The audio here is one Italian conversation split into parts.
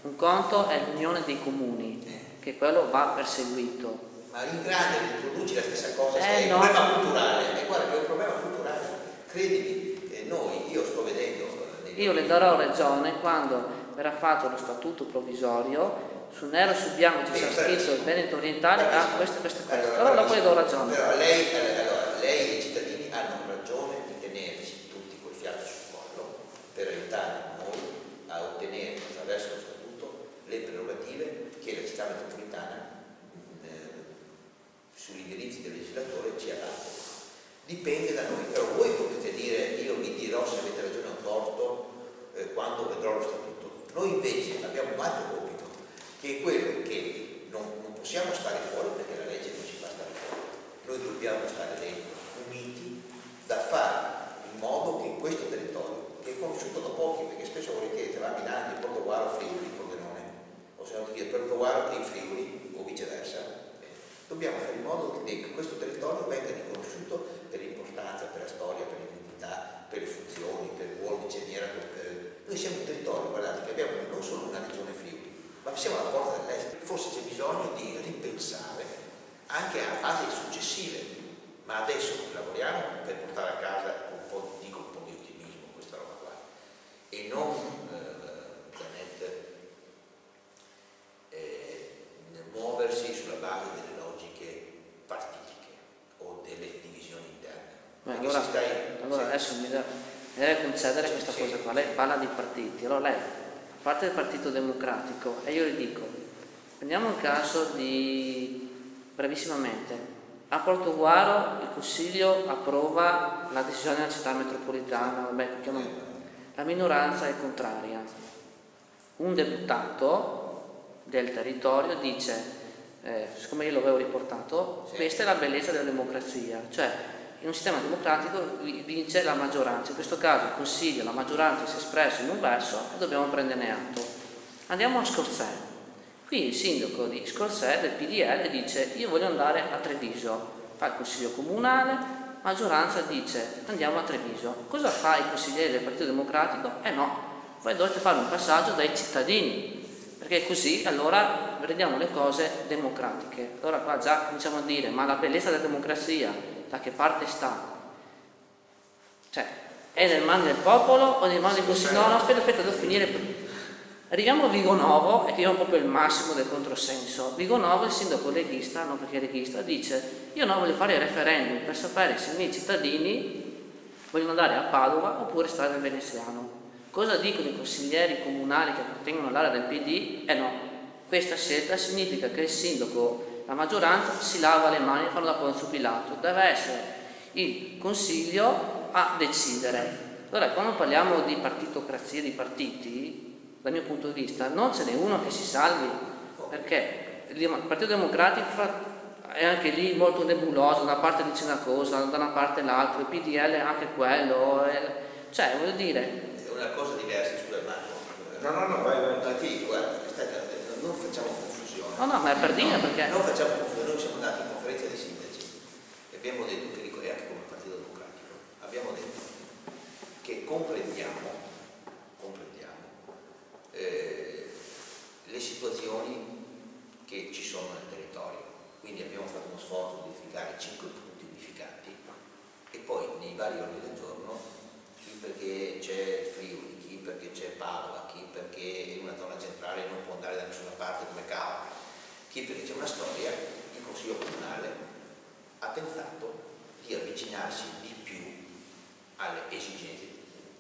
Un conto è l'unione dei comuni, che quello va perseguito. Ma in grande riproduci la stessa cosa, è no. un problema culturale, e guarda che è un problema culturale, credimi, io sto vedendo... Io le darò ragione quando verrà fatto lo statuto provvisorio, su nero su bianco ci sarà scritto il Veneto orientale a queste cose. Allora dopo le do ragione. Però lei e i cittadini hanno ragione di tenerci tutti col fiato sul collo per aiutare noi a ottenere attraverso lo statuto le prerogative che la città metropolitana sugli indirizzi del legislatore ci ha dato. Dipende da noi, però voi potete dire io vi dirò se avete ragione o torto quando vedrò lo statuto. Noi invece abbiamo un altro compito, che è quello che non possiamo stare fuori perché la legge non ci fa stare fuori. Noi dobbiamo stare dentro, uniti, da fare in modo che in questo territorio, che è conosciuto da pochi, perché spesso volete tra Milano, Portogallo, Friuli, Pordenone, o se non ti dire Portogallo e Friuli, o viceversa, dobbiamo fare in modo che questo territorio venga riconosciuto per l'importanza, per la storia, per l'identità, per le funzioni, per il ruolo di cerniera. Noi siamo un territorio, guardate, che abbiamo non solo una regione Friuli, ma siamo alla porta dell'est. Forse c'è bisogno di ripensare anche a fasi successive, ma adesso lavoriamo per portare a casa un po' di ottimismo questa roba qua, e non muoversi sulla base delle logiche partitiche o delle divisioni interne. Allora adesso mi deve concedere questa cosa qua. Lei parla di partiti, allora lei, a parte il Partito Democratico, e io le dico, prendiamo un caso brevissimamente, a Portogruaro il Consiglio approva la decisione della città metropolitana, la minoranza è contraria. Un deputato del territorio dice, siccome io l'avevo riportato, questa è la bellezza della democrazia, cioè in un sistema democratico vince la maggioranza, in questo caso il Consiglio, la maggioranza si è espressa in un verso e dobbiamo prenderne atto. Andiamo a Scorzè. Qui il sindaco di Scorzè del PDL dice io voglio andare a Treviso, fa il Consiglio comunale, maggioranza dice andiamo a Treviso. Cosa fa il consigliere del Partito Democratico? No, voi dovete fare un passaggio dai cittadini, perché così allora vediamo le cose democratiche. Allora qua già cominciamo a dire, ma la bellezza della democrazia da che parte sta? Cioè, è nel mano del popolo o nel mano del Consiglio? No, aspetta, devo finire. Arriviamo a Vigonovo e chiediamo proprio il massimo del controsenso. Vigonovo, il sindaco leghista, non perché è leghista, dice io no, voglio fare il referendum per sapere se i miei cittadini vogliono andare a Padova oppure stare nel veneziano. Cosa dicono i consiglieri comunali che appartengono all'area del PD? No, questa scelta significa che il sindaco, la maggioranza, si lava le mani e fanno da Ponzio Pilato. Deve essere il Consiglio a decidere. Allora, quando parliamo di partitocrazia, di partiti, dal mio punto di vista, non ce n'è uno che si salvi, perché il Partito Democratico è anche lì molto nebuloso, da una parte dice una cosa, da una parte l'altra, il PDL è anche quello, cioè, voglio dire... Una cosa diversa, scusa Marco. No, vai. Guarda, non facciamo confusione. No, ma è per dire perché... Non facciamo confusione, noi siamo andati in conferenza dei sindaci e abbiamo detto, che anche come Partito Democratico, abbiamo detto che comprendiamo le situazioni che ci sono nel territorio. Quindi abbiamo fatto uno sforzo di unificare 5 punti unificati e poi nei vari ordini del giorno chi perché c'è Friuli, chi perché c'è Padova, chi perché in una zona centrale non può andare da nessuna parte come Cava, chi perché c'è una storia, il Consiglio Comunale ha tentato di avvicinarsi di più alle esigenze.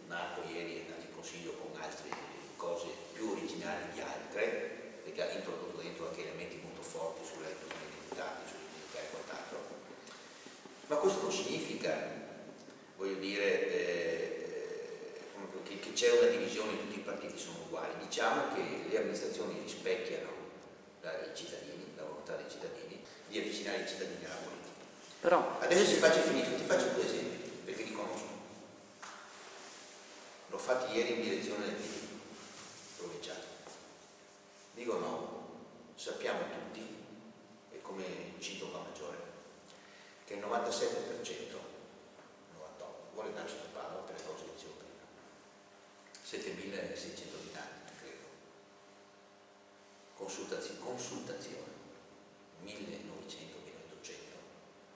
Marco ieri è andato in Consiglio con altre cose più originali di altre, perché ha introdotto dentro anche elementi molto forti sulle identità e quant'altro. Ma questo non significa, voglio dire, che c'è una divisione, tutti i partiti sono uguali. Diciamo che le amministrazioni rispecchiano i cittadini, la volontà dei cittadini, di avvicinare i cittadini alla politica. Però adesso ti faccio 2 esempi, perché li conosco. L'ho fatti ieri in direzione del PD provinciale. Dico no, sappiamo tutti, e come cito qua Maggiore, che il 97%, 98%, vuole andare su Padova per le cose che dicevo prima. 7.600 abitanti, credo. consultazione 1900-1800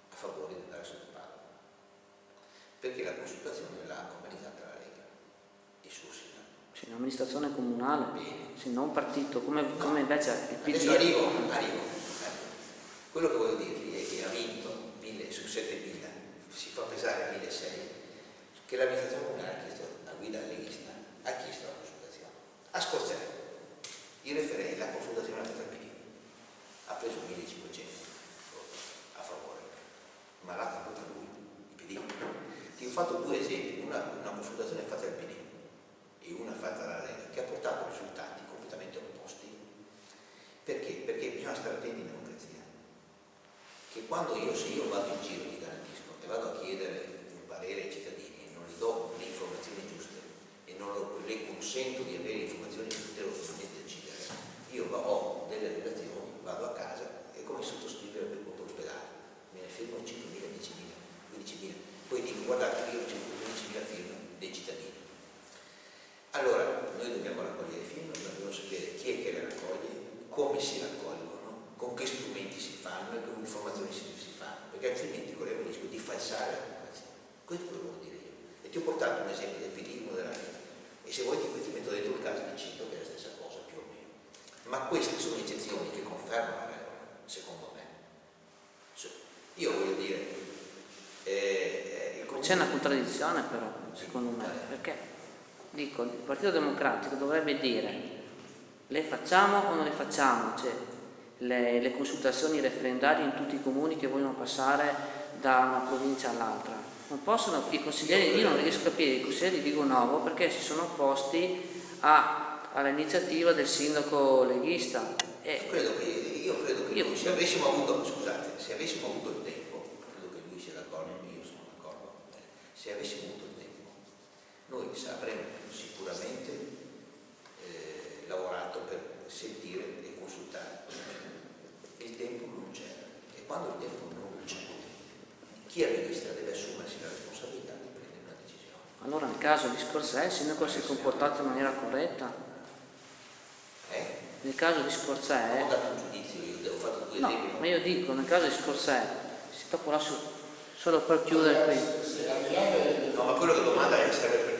a favore di andare sul Padova, perché la consultazione l'ha organizzata la Lega, il suo sindaco. Sì, un'amministrazione comunale, sì, non un partito, come invece il PD. Adesso arrivo. Quello che voglio dirvi è che ha vinto 1000 su 7000, si fa pesare 1600, che l'amministrazione comunale ha chiesto, a guida leghista, ha chiesto la consultazione. A Scorzè, il referendum, la consultazione l'ha fatta il PD, ha preso 1500 a favore, ma l'ha fatto lui, il PD. Ti ho fatto due esempi, una consultazione fatta dal PD e una fatta dalla Lega, che ha portato risultati completamente opposti. Perché? Perché bisogna stare attenti in democrazia. Che quando se io vado in giro, ti garantisco, e vado a chiedere un parere ai cittadini e non gli do le informazioni giuste e non le consento di avere informazioni che potevo solamente decidere, io ho delle relazioni, vado a casa, è come sottoscrivere per conto l'ospedale, me ne firmo 5.000, 10.000, 15.000, poi dico guardate io ho 15.000 firme dei cittadini. Allora noi dobbiamo raccogliere le firme, dobbiamo sapere chi è che le raccoglie, come si raccolgono, con che strumenti si fanno e con informazioni si fanno, perché altrimenti corriamo il rischio di falsare la democrazia. Questo è quello che voglio dire io. E ti ho portato un esempio del PD, uno della Lega, e se vuoi ti metto dentro il caso di Cito, che è la stessa cosa più o meno. Ma queste sono eccezioni che confermano la regola, secondo me. Io voglio dire, c'è una contraddizione però, secondo me, perché dico, il Partito Democratico dovrebbe dire le facciamo o non le facciamo, cioè le consultazioni referendarie in tutti i comuni che vogliono passare da una provincia all'altra. Non possono, i consiglieri, io non riesco a capire, i consiglieri di Vigo Novo perché si sono opposti all'iniziativa del sindaco leghista. Io credo che noi, se avessimo avuto il tempo, credo che lui sia d'accordo, io sono d'accordo, se avessimo avuto il tempo, noi avremmo sicuramente lavorato per sentire e consultare. Il tempo non c'era, e quando il tempo non c'è, chi amministra deve assumersi la responsabilità di prendere una decisione. Allora nel caso di Scorzè il sindaco si è comportato in maniera corretta? Nel caso di Scorzè... Ho dato un giudizio, io ho fatto due esempi. No, ma io dico, nel caso di Scorzè, dopo lascio solo per chiudere qui. No, ma quello che domanda è se